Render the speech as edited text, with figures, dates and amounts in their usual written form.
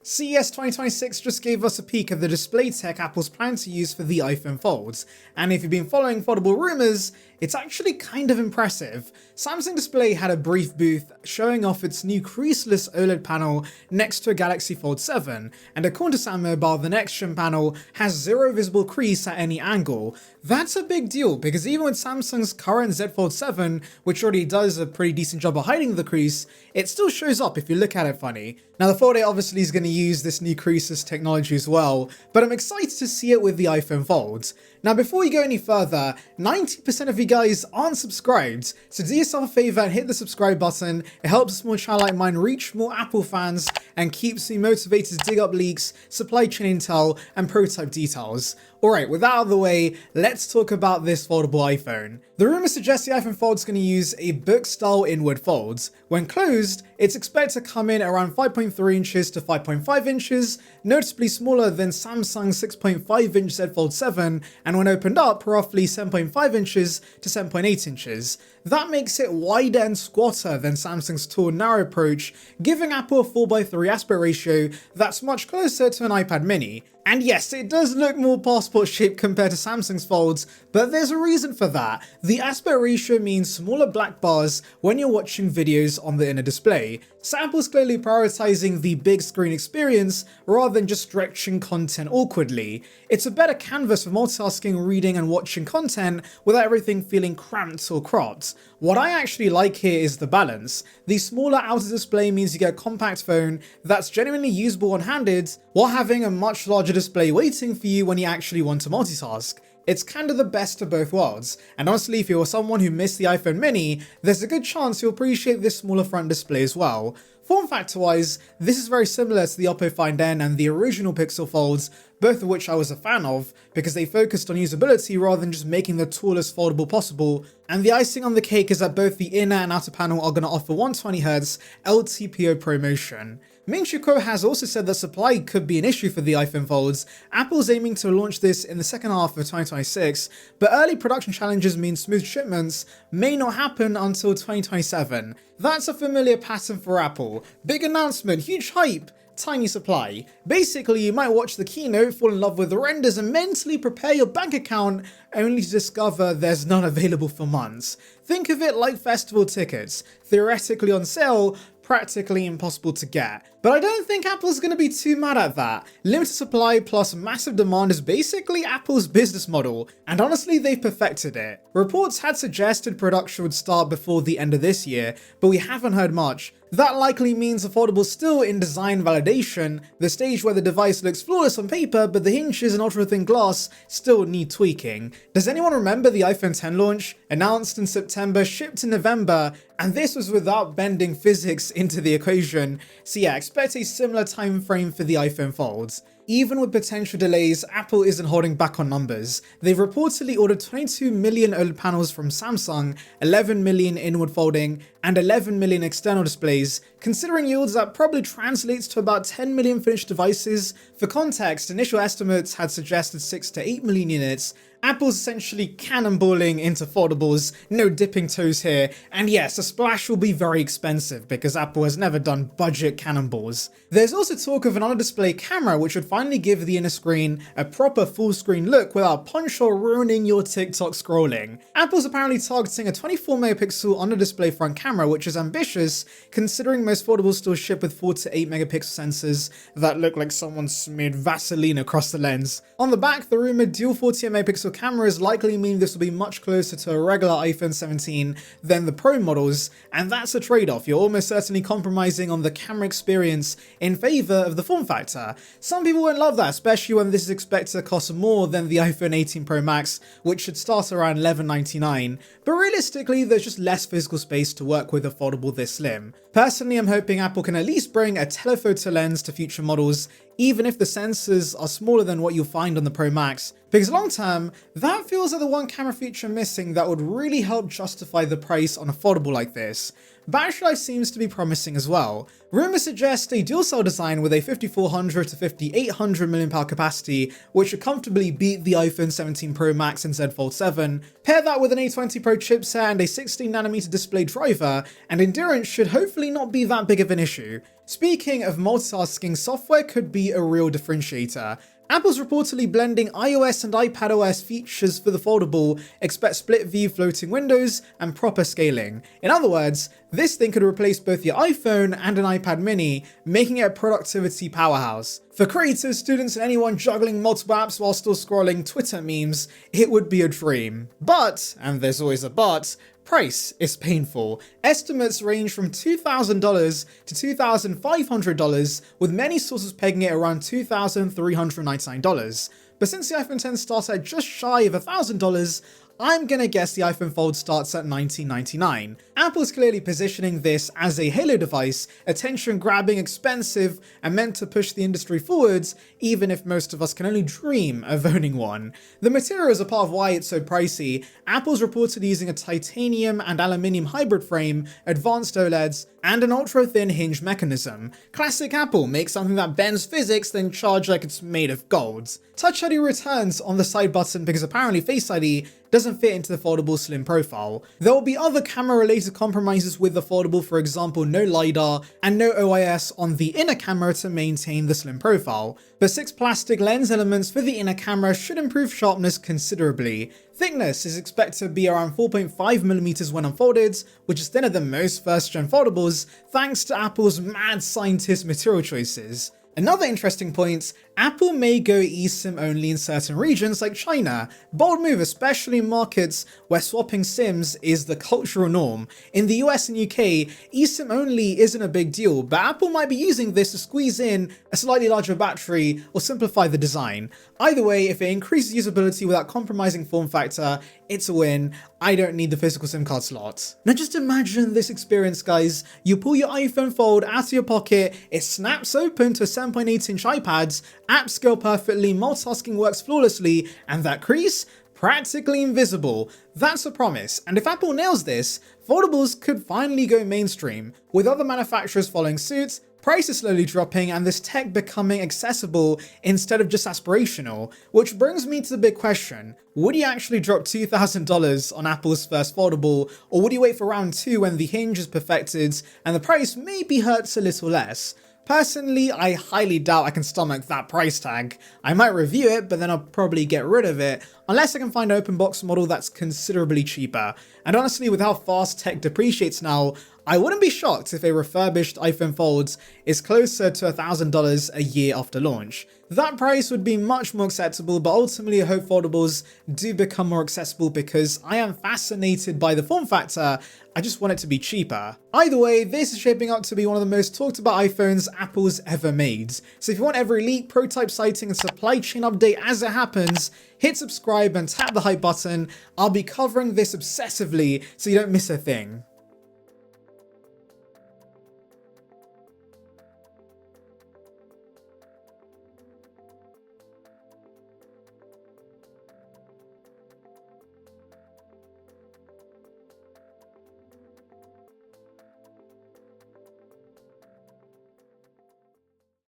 CES 2026 just gave us a peek of the display tech Apple's planning to use for the iPhone Folds, and if you've been following Foldable rumors, it's actually kind of impressive. Samsung Display had a brief booth showing off its new creaseless OLED panel next to a Galaxy Fold 7, and according to Sam Mobile, the next-gen panel has zero visible crease at any angle. That's a big deal, because even with Samsung's current Z Fold 7, which already does a pretty decent job of hiding the crease, it still shows up if you look at it funny. Now the Fold 8 obviously is going to use this new creaseless technology as well, but I'm excited to see it with the iPhone Folds. Now before we go any further, 90% of you guys aren't subscribed, so do yourself a favour and hit the subscribe button. It helps a small channel like mine reach more Apple fans and keeps me motivated to dig up leaks, supply chain intel, and prototype details. Alright, with that out of the way, let's talk about this foldable iPhone. The rumour suggests the iPhone Fold is going to use a book-style inward folds. When closed, it's expected to come in around 5.3 inches to 5.5 inches, noticeably smaller than Samsung's 6.5-inch Z Fold 7, and when opened up, roughly 7.5 inches to 7.8 inches. That makes it wider and squatter than Samsung's tall, narrow approach, giving Apple a 4:3 aspect ratio that's much closer to an iPad mini. And yes, it does look more passport shaped compared to Samsung's Folds, but there's a reason for that. The aspect ratio means smaller black bars when you're watching videos on the inner display. So Apple's clearly prioritizing the big screen experience rather than just stretching content awkwardly. It's a better canvas for multitasking, reading and watching content without everything feeling cramped or cropped. What I actually like here is the balance. The smaller outer display means you get a compact phone that's genuinely usable one-handed while having a much larger display waiting for you when you actually want to multitask. It's kind of the best of both worlds, and honestly if you're someone who missed the iPhone mini, there's a good chance you'll appreciate this smaller front display as well. Form factor wise, this is very similar to the Oppo Find N and the original Pixel Folds, both of which I was a fan of because they focused on usability rather than just making the tallest foldable possible, and the icing on the cake is that both the inner and outer panel are going to offer 120Hz LTPO Pro motion. Ming Chi Kuo has also said that supply could be an issue for the iPhone Folds. Apple's aiming to launch this in the second half of 2026, but early production challenges mean smooth shipments may not happen until 2027. That's a familiar pattern for Apple. Big announcement, huge hype, tiny supply. Basically, you might watch the keynote, fall in love with the renders and mentally prepare your bank account only to discover there's none available for months. Think of it like festival tickets, theoretically on sale, practically impossible to get. But I don't think Apple's going to be too mad at that. Limited supply plus massive demand is basically Apple's business model, and honestly they've perfected it. Reports had suggested production would start before the end of this year, but we haven't heard much. That likely means the Foldable's still in design validation, the stage where the device looks flawless on paper but the hinges and ultra-thin glass still need tweaking. Does anyone remember the iPhone X launch? Announced in September, shipped in November, and this was without bending physics into the equation, so yeah, expect a similar time frame for the iPhone Folds. Even with potential delays, Apple isn't holding back on numbers. They've reportedly ordered 22 million OLED panels from Samsung, 11 million inward folding, and 11 million external displays. Considering yields, that probably translates to about 10 million finished devices. For context, initial estimates had suggested 6 to 8 million units. Apple's essentially cannonballing into foldables, no dipping toes here, and yes, a splash will be very expensive because Apple has never done budget cannonballs. There's also talk of an on-display camera which would finally give the inner screen a proper full-screen look without punch or ruining your TikTok scrolling. Apple's apparently targeting a 24-megapixel on-display front camera, which is ambitious considering most foldables still ship with 4 to 8 megapixel sensors that look like someone smeared Vaseline across the lens. On the back, the rumored dual 48-megapixel cameras likely mean this will be much closer to a regular iPhone 17 than the Pro models, and that's a trade-off. You're almost certainly compromising on the camera experience in favor of the form factor. Some people won't love that, especially when this is expected to cost more than the iPhone 18 Pro Max, which should start around $1199, but realistically there's just less physical space to work with a foldable this slim. Personally, I'm hoping Apple can at least bring a telephoto lens to future models, even if the sensors are smaller than what you'll find on the Pro Max, because long term, that feels like the one camera feature missing that would really help justify the price on a foldable like this. Battery life seems to be promising as well. Rumors suggest a dual cell design with a 5400 to 5800 mAh capacity, which should comfortably beat the iPhone 17 Pro Max and Z Fold 7. Pair that with an A20 Pro chipset and a 16nm display driver, and endurance should hopefully not be that big of an issue. Speaking of multitasking, software could be a real differentiator. Apple's reportedly blending iOS and iPadOS features for the Foldable, expect split view floating windows, and proper scaling. In other words, this thing could replace both your iPhone and an iPad mini, making it a productivity powerhouse. For creators, students, and anyone juggling multiple apps while still scrolling Twitter memes, it would be a dream. But, and there's always a but, price is painful. Estimates range from $2,000 to $2,500, with many sources pegging it around $2,399. But since the iPhone X starts at just shy of $1,000, I'm gonna guess the iPhone Fold starts at $1,999. Apple's clearly positioning this as a halo device, attention-grabbing, expensive, and meant to push the industry forwards, even if most of us can only dream of owning one. The materials are part of why it's so pricey. Apple's reported using a titanium and aluminium hybrid frame, advanced OLEDs, and an ultra-thin hinge mechanism. Classic Apple, make something that bends physics, then charge like it's made of gold. Touch ID returns on the side button because apparently Face ID doesn't fit into the Foldable slim profile. There will be other camera-related compromises with the Foldable, for example no LiDAR and no OIS on the inner camera to maintain the slim profile. But 6 plastic lens elements for the inner camera should improve sharpness considerably. Thickness is expected to be around 4.5mm when unfolded, which is thinner than most first-gen foldables, thanks to Apple's mad scientist material choices. Another interesting point, Apple may go eSIM only in certain regions like China. Bold move, especially in markets where swapping SIMs is the cultural norm. In the US and UK, eSIM only isn't a big deal, but Apple might be using this to squeeze in a slightly larger battery or simplify the design. Either way, if it increases usability without compromising form factor, it's a win. I don't need the physical SIM card slot. Now just imagine this experience, guys. You pull your iPhone Fold out of your pocket, it snaps open to a 7.8-inch iPad, apps scale perfectly, multitasking works flawlessly, and that crease? Practically invisible. That's a promise, and if Apple nails this, foldables could finally go mainstream, with other manufacturers following suit, prices slowly dropping, and this tech becoming accessible instead of just aspirational. Which brings me to the big question, would you actually drop $2,000 on Apple's first foldable, or would you wait for round 2 when the hinge is perfected and the price maybe hurts a little less? Personally, I highly doubt I can stomach that price tag. I might review it, but then I'll probably get rid of it, unless I can find an open box model that's considerably cheaper. And honestly, with how fast tech depreciates now, I wouldn't be shocked if a refurbished iPhone Fold is closer to $1,000 a year after launch. That price would be much more acceptable, but ultimately I hope foldables do become more accessible because I am fascinated by the form factor, I just want it to be cheaper. Either way, this is shaping up to be one of the most talked about iPhones Apple's ever made. So if you want every leak, prototype sighting and supply chain update as it happens, hit subscribe and tap the hype button. I'll be covering this obsessively so you don't miss a thing.